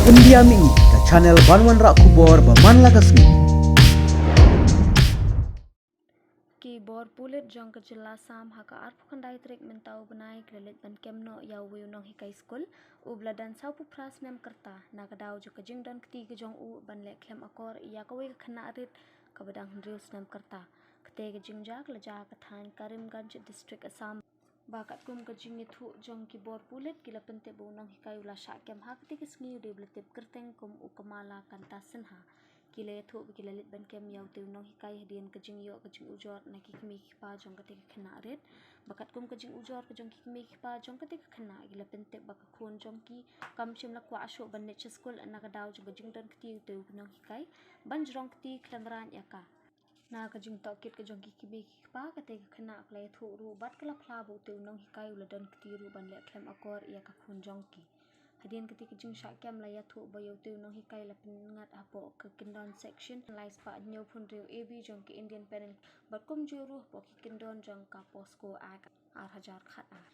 India Mi ke channel Banwan Rak Kubor Baman Lagasmi. Keyboard pulit jong kejelasan haka arpu kendai trik mentau benai krelit ban kemno ya wiu nong hikai skul ubla dan saupu pras nem kerta nagadau jo kejing dan ketiga jong u ban lek klem akor ya kawi kena arit kabadang hendrius nem kerta kete kejing jak leja kathan Karimganj district Assam bakat kum kejing itu jong keyboard pulit gila pentek bu nong hikai ula syak kem hak ketika sengi de beletip kerteng kum u kemala kanta senha kile thu kile lit ban kem yau tu nong hikai hadian kejing yo kejing ujor na kikmi pa jong ketika kena red bakat kum kejing ujor kejong kikmi pa jong ketika kena gila pentek bakat kun jong ki kam chim la kwa asho ban ne school na kadau jong kejing dan keti tu nong hikai ban jrong keti klangran yaka na kejing tokit kejong kikmi pa ketika kena kle thu ru bat kala phla bu tu nong hikai ula dan keti ru ban le klem akor ya ka kun jong ki hadian ketika jing syakem laya thu bayo tu nong hikai la pengat apo ke kindon section lais pa nyo pun riu ab jong ke Indian parent bat kum juruh po ki kindon jong ka posko ak ar hajar khat ar